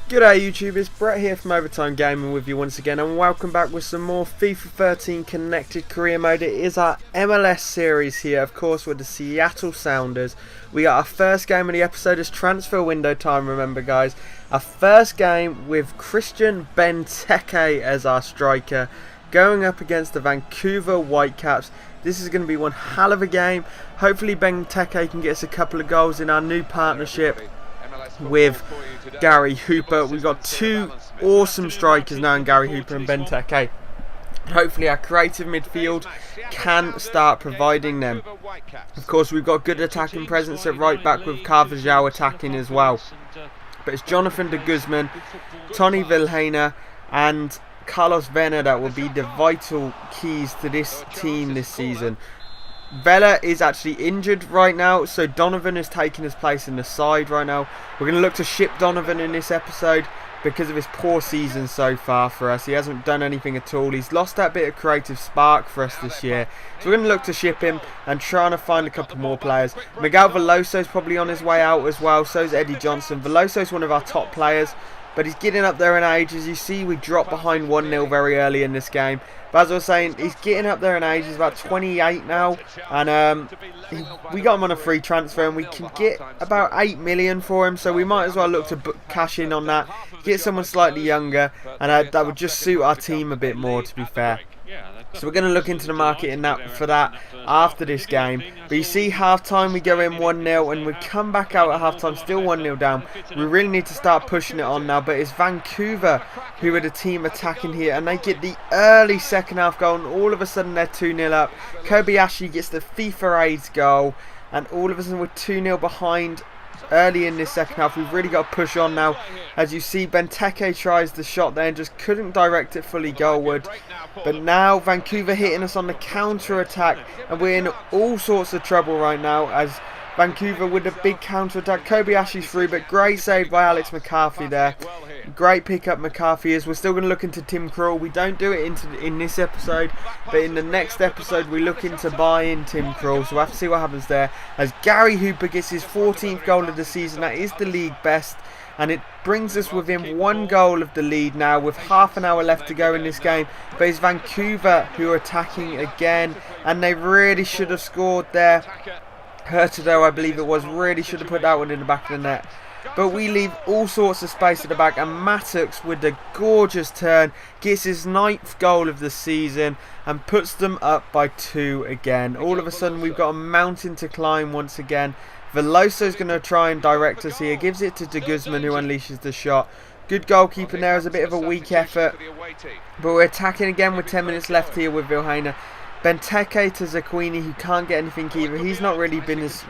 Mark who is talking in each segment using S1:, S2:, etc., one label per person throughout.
S1: G'day YouTube, it's Brett here from Overtime Gaming with you once again, and welcome back with some more FIFA 13 Connected Career Mode. It is our MLS series here, of course, with the Seattle Sounders. We got our first game of the episode. It's transfer window time, remember guys. Our first game with Christian Benteke as our striker, going up against the Vancouver Whitecaps. This is going to be one hell of a game. Hopefully Benteke can get us a couple of goals in our new partnership with Gary Hooper. We've got two awesome strikers now in Gary Hooper and Benteke. Hopefully our creative midfield can start providing them. Of course, we've got good attacking presence at right back with Carvajal attacking as well. But it's Jonathan de Guzman, Tony Vilhena and Carlos Vena that will be the vital keys to this team this season. Vela is actually injured right now, so Donovan is taking his place in the side right now. We're going to look to ship Donovan in this episode because of his poor season so far for us. He hasn't done anything at all. He's lost that bit of creative spark for us this year. So we're going to look to ship him and trying to find a couple more players. Miguel Veloso is probably on his way out as well. So is Eddie Johnson. Veloso is one of our top players, but he's getting up there in age. As you see, we dropped behind 1-0 very early in this game. But as I was saying, he's getting up there in age. He's about 28 now. And we got him on a free transfer, and we can get about 8 million for him. So we might as well look to cash in on that. Get someone slightly younger. And that would just suit our team a bit more, to be fair. So we're going to look into the market for that after this game. But you see, half-time we go in 1-0 and we come back out at half-time still 1-0 down. We really need to start pushing it on now. But it's Vancouver who are the team attacking here, and they get the early second half goal, and all of a sudden they're 2-0 up. Kobayashi gets the FIFA AIDS goal, and all of a sudden we're 2-0 behind early in this second half. We've really got to push on now. As you see, Benteke tries the shot there and just couldn't direct it fully goalward. But now Vancouver hitting us on the counter attack, and we're in all sorts of trouble right now as Vancouver with a big counter attack. Kobayashi's through, but great save by Alex McCarthy there. Great pick up McCarthy is. We're still going to look into Tim Krul. We don't do it in this episode, but in the next episode we look into buying Tim Krul, so we'll have to see what happens there. As Gary Hooper gets his 14th goal of the season, that is the league best, and it brings us within one goal of the lead now with half an hour left to go in this game. But it's Vancouver who are attacking again, and they really should have scored there. Hurtado, I believe it was, really should have put that one in the back of the net. But we leave all sorts of space at the back, and Marvauex with a gorgeous turn gets his 9th goal of the season and puts them up by 2 again. All of a sudden we've got a mountain to climb once again. Veloso's going to try and direct us here, gives it to de Guzman who unleashes the shot. Good goalkeeping there, is a bit of a weak effort, but we're attacking again with 10 minutes left here with Vilhena. Benteke to Zaquini, who can't get anything either. He's not really been as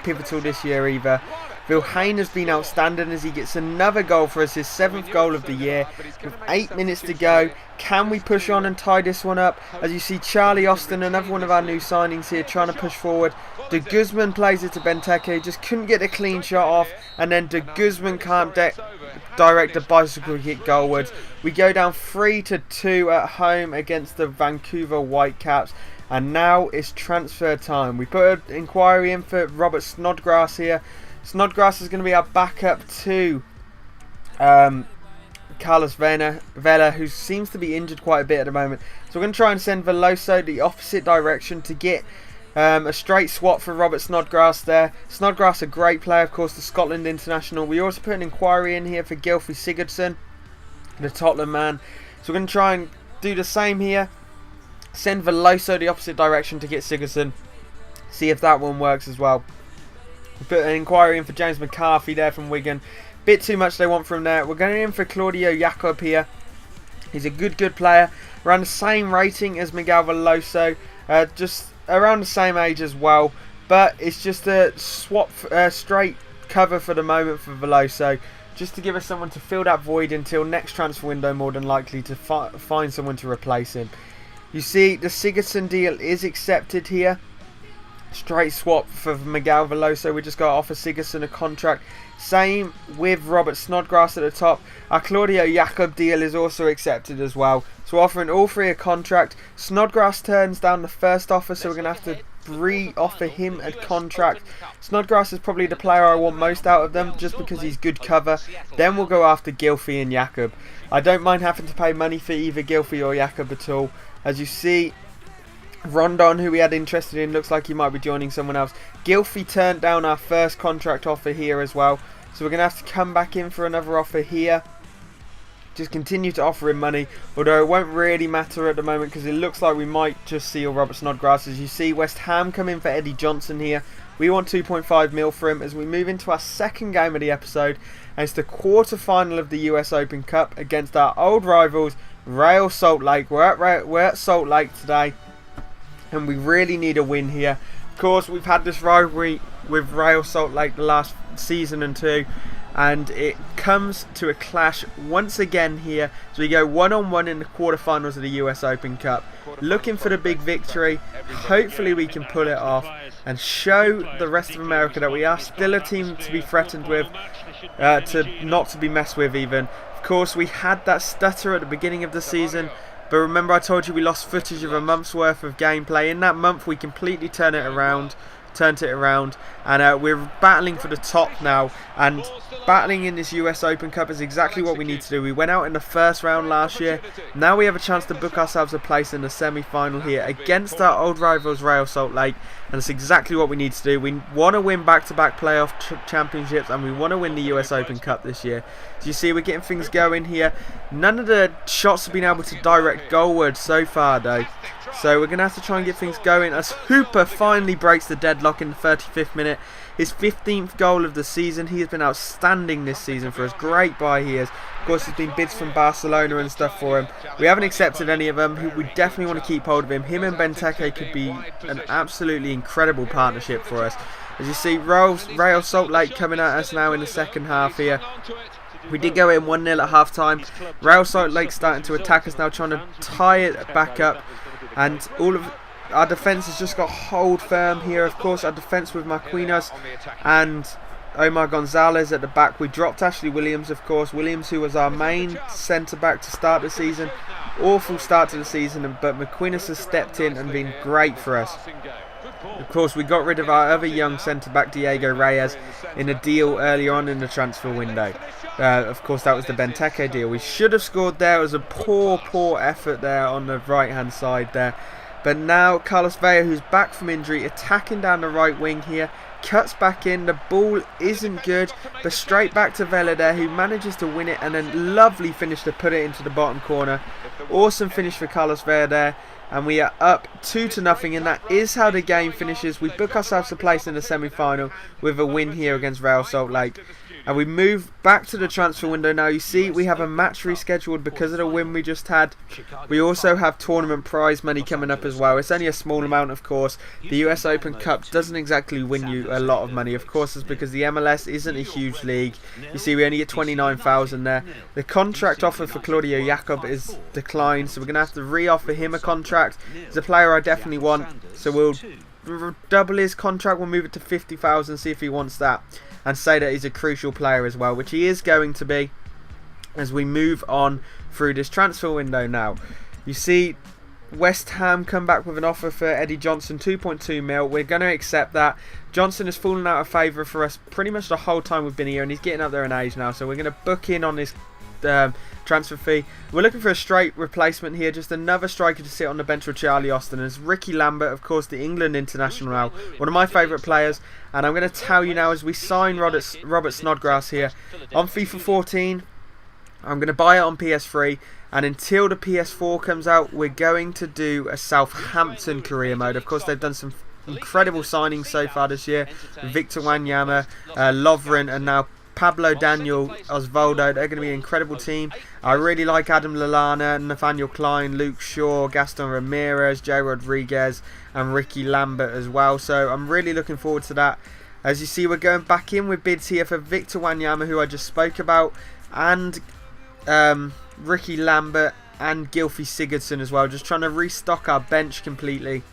S1: pivotal this year either. Vilhena's been outstanding as he gets another goal for us, his 7th goal of the year. With 8 minutes to go, can we push on and tie this one up? As you see, Charlie Austin, another one of our new signings here, trying to push forward. De Guzman plays it to Benteke, just couldn't get a clean shot off, and then De Guzman can't direct a bicycle kick goalwards. We go down 3-2 at home against the Vancouver Whitecaps, and now it's transfer time. We put an inquiry in for Robert Snodgrass here. Snodgrass is going to be our backup to Carlos Vela, who seems to be injured quite a bit at the moment. So we're going to try and send Veloso the opposite direction to get a straight swap for Robert Snodgrass there. Snodgrass, a great player, of course, the Scotland international. We also put an inquiry in here for Gylfi Sigurdsson, the Tottenham man. So we're going to try and do the same here. Send Veloso the opposite direction to get Sigurdsson. See if that one works as well. We put an inquiry in for James McCarthy there from Wigan. Bit too much they want from there. We're going in for Claudio Jacob here. He's a good player. Around the same rating as Miguel Veloso. Just around the same age as well. But it's just a swap, straight cover for the moment for Veloso. Just to give us someone to fill that void until next transfer window, more than likely to find someone to replace him. You see, the Sigurdsson deal is accepted here. Straight swap for Miguel Veloso. We just got to offer Sigurdsson a contract. Same with Robert Snodgrass at the top. Our Claudio Jacob deal is also accepted as well. So we're offering all three a contract. Snodgrass turns down the first offer, so we're going to have to re-offer him a contract. Snodgrass is probably the player I want most out of them, just because he's good cover. Then we'll go after Gylfi and Jakob. I don't mind having to pay money for either Gylfi or Jakob at all. As you see, Rondon, who we had interested in, looks like he might be joining someone else. Gylfi turned down our first contract offer here as well, so we're going to have to come back in for another offer here. Just continue to offer him money, although it won't really matter at the moment because it looks like we might just seal Robert Snodgrass. As you see, West Ham come in for Eddie Johnson here. We want 2.5 mil for him as we move into our second game of the episode, and it's the quarter-final of the US Open Cup against our old rivals, Real Salt Lake. We're at Salt Lake today, and we really need a win here. Of course, we've had this rivalry with Real Salt Lake the last season and two, and it comes to a clash once again here. So we go one-on-one in the quarterfinals of the US Open Cup, looking for the big victory. Hopefully we can pull it off and show the rest of America that we are still a team to be threatened with, not to be messed with even. Of course, we had that stutter at the beginning of the season, but remember I told you we lost footage of a month's worth of gameplay. In that month we completely turned it around, and we're battling for the top now, and battling in this US Open Cup is exactly what we need to do. We went out in the first round last year. Now we have a chance to book ourselves a place in the semi-final here against our old rivals Real Salt Lake, and it's exactly what we need to do. We want to win back-to-back playoff championships, and we want to win the US Open Cup this year. So you see, we're getting things going here. None of the shots have been able to direct goalward so far though, so we're going to have to try and get things going as Hooper finally breaks the deadlock in the 35th minute. His 15th goal of the season. He has been outstanding this season for us. Great buy he is. Of course, there's been bids from Barcelona and stuff for him. We haven't accepted any of them. We definitely want to keep hold of him. Him and Benteke could be an absolutely incredible partnership for us. As you see, Real Salt Lake coming at us now in the second half here. We did go in 1-0 at half time. Real Salt Lake starting to attack us now, trying to tie it back up. And all of our defence has just got hold firm here. Of course, our defence with Marquinhos and Omar Gonzalez at the back. We dropped Ashley Williams, of course. Williams, who was our main centre-back to start the season. Awful start to the season, but Marquinhos has stepped in and been great for us. Of course, we got rid of our other young centre-back, Diego Reyes, in a deal earlier on in the transfer window. Of course, that was the Benteke deal. We should have scored there. It was a poor effort there on the right-hand side there. But now Carlos Vela, who's back from injury, attacking down the right wing here, cuts back in. The ball isn't good, but straight back to Vela there, who manages to win it, and then lovely finish to put it into the bottom corner. Awesome finish for Carlos Vela there. And we are up 2-0, and that is how the game finishes. We book ourselves a place in the semi-final with a win here against Real Salt Lake. And we move back to the transfer window now. You see, we have a match rescheduled because of the win we just had. We also have tournament prize money coming up as well. It's only a small amount, of course. The US Open Cup doesn't exactly win you a lot of money. Of course, it's because the MLS isn't a huge league. You see, we only get 29,000 there. The contract offer for Claudio Jakob is declined, so we're going to have to re-offer him a contract. He's a player I definitely want, so we'll double his contract. We'll move it to 50,000, see if he wants that, and say that he's a crucial player as well, which he is going to be as we move on through this transfer window now. You see, West Ham come back with an offer for Eddie Johnson, 2.2 mil. We're going to accept that. Johnson has fallen out of favour for us pretty much the whole time we've been here, and he's getting up there in age now, so we're going to book in on this transfer fee. We're looking for a straight replacement here, just another striker to sit on the bench with Charlie Austin. And it's Ricky Lambert, of course, the England international now, one of my favourite players. And I'm going to tell you now, as we sign Robert Snodgrass here on FIFA 14, I'm going to buy it on PS3, and until the PS4 comes out, we're going to do a Southampton career mode. Of course, they've done some incredible signings so far this year. Victor Wanyama, Lovren, and now Pablo Daniel Osvaldo. They're going to be an incredible team. I really like Adam Lallana, Nathaniel Klein, Luke Shaw, Gaston Ramirez, Jay Rodriguez, and Ricky Lambert as well. So I'm really looking forward to that. As you see, we're going back in with bids here for Victor Wanyama, who I just spoke about, and Ricky Lambert and Gylfi Sigurdsson as well. Just trying to restock our bench completely.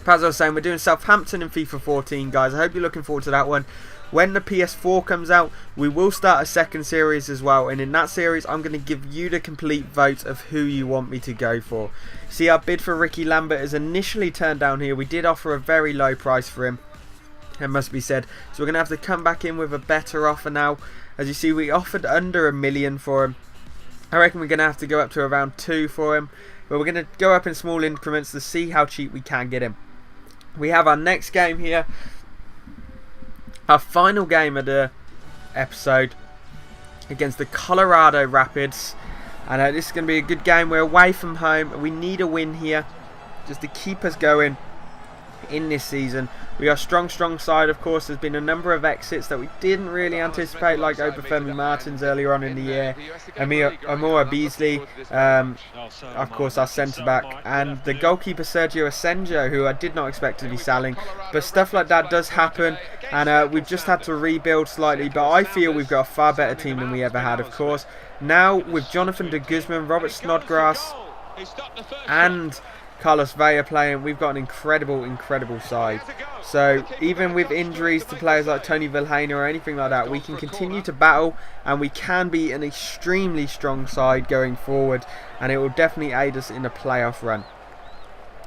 S1: As I was saying, we're doing Southampton in FIFA 14, guys. I hope you're looking forward to that one. When the PS4 comes out, we will start a second series as well, and in that series I'm going to give you the complete vote of who you want me to go for. See, our bid for Ricky Lambert is initially turned down here. We did offer a very low price for him, it must be said, so we're going to have to come back in with a better offer now. As you see, we offered under $1 million for him. I reckon we're going to have to go up to around 2 for him, but we're going to go up in small increments to see how cheap we can get him. We have our next game here, our final game of the episode, against the Colorado Rapids, and this is going to be a good game. We're away from home. We need a win here just to keep us going in this season. We are strong side. Of course, there's been a number of exits that we didn't really anticipate, like Obafemi Martins earlier on in the year, Amora Beasley, of course our centre back, and the goalkeeper Sergio Asenjo, who I did not expect to be selling. But stuff like that does happen, and we've just had to rebuild slightly, but I feel we've got a far better team than we ever had. Of course, now with Jonathan de Guzman, Robert Snodgrass and Carlos Vela playing, we've got an incredible side. So even with injuries to players like Tony Vilhena or anything like that, we can continue to battle, and we can be an extremely strong side going forward, and it will definitely aid us in a playoff run.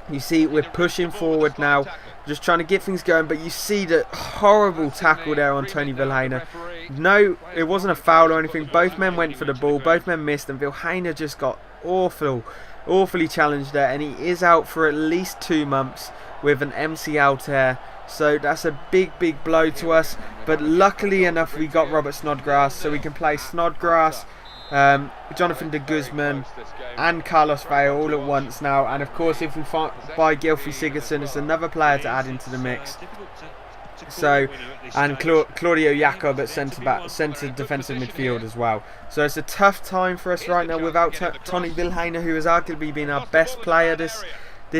S1: You see, we're pushing forward now, just trying to get things going, but you see the horrible tackle there on Tony Vilhena. No, it wasn't a foul or anything. Both men went for the ball, both men missed, and Vilhena just got awfully challenged there, and he is out for at least 2 months with an MCL tear. So that's a big blow to us, but luckily enough we got Robert Snodgrass, so we can play Snodgrass, Jonathan de Guzman and Carlos Vela all at once now. And of course, if we buy Gylfi Sigurdsson, it's another player to add into the mix. So, and Claudio Jakob at centre defensive midfield as well. So it's a tough time for us right now without Tony Vilhena, who has arguably been our best player this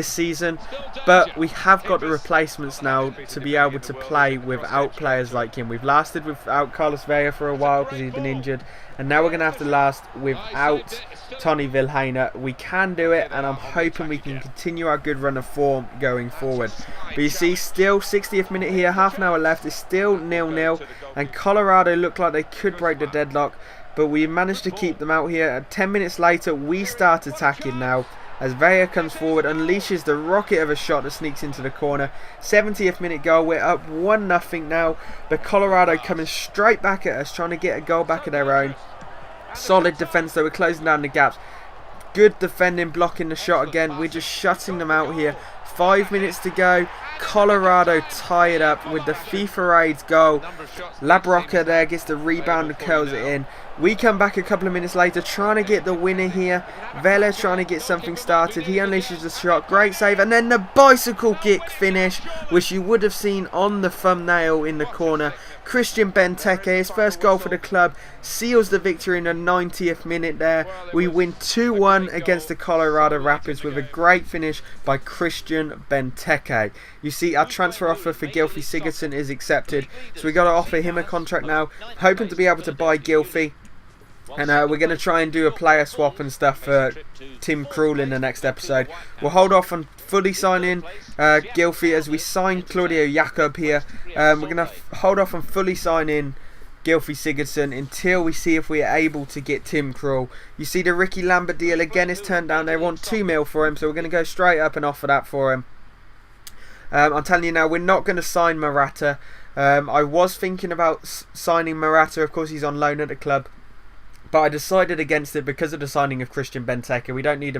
S1: season. But we have got the replacements now to be able to play without players like him. We've lasted without Carlos Vela for a while because he's been injured, and now we're going to have to last without Tony Vilhena. We can do it, and I'm hoping we can continue our good run of form going forward. But you see, still 60th minute here, half an hour left, it's still 0-0, and Colorado look like they could break the deadlock, but we managed to keep them out here. 10 minutes later, we start attacking now, as Vela comes forward, unleashes the rocket of a shot that sneaks into the corner. 70th minute goal, we're up 1-0 now, but Colorado coming straight back at us, trying to get a goal back of their own. Solid defence though, we're closing down the gaps. Good defending, blocking the shot again. We're just shutting them out here. 5 minutes to go. Colorado tie it up with the FIFA Raids goal. Labroca there gets the rebound and curls it in. We come back a couple of minutes later trying to get the winner here. Vela trying to get something started. He unleashes the shot. Great save. And then the bicycle kick finish, which you would have seen on the thumbnail in the corner. Christian Benteke, his first goal for the club, seals the victory in the 90th minute there. We win 2-1 against the Colorado Rapids with a great finish by Christian Benteke. You see, our transfer offer for Gylfi Sigurdsson is accepted, so we got to offer him a contract now. Hoping to be able to buy Gylfi. And we're going to try and do a player swap and stuff for Tim Krul in the next episode. We'll hold off on fully signing Gylfi as we sign Claudio Jakob here. We're going to hold off on fully signing Gylfi Sigurdsson until we see if we're able to get Tim Krul. You see the Ricky Lambert deal again is turned down. They want 2 mil for him, so we're going to go straight up and offer that for him. I'm telling you now, we're not going to sign Morata. I was thinking about signing Morata. Of course, he's on loan at the club. But I decided against it because of the signing of Christian Benteke. We don't need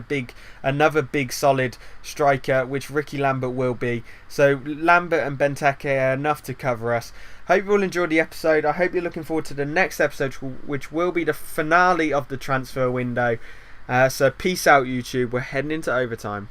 S1: another big solid striker, which Ricky Lambert will be. So Lambert and Benteke are enough to cover us. Hope you all enjoyed the episode. I hope you're looking forward to the next episode, which will be the finale of the transfer window. So peace out, YouTube. We're heading into overtime.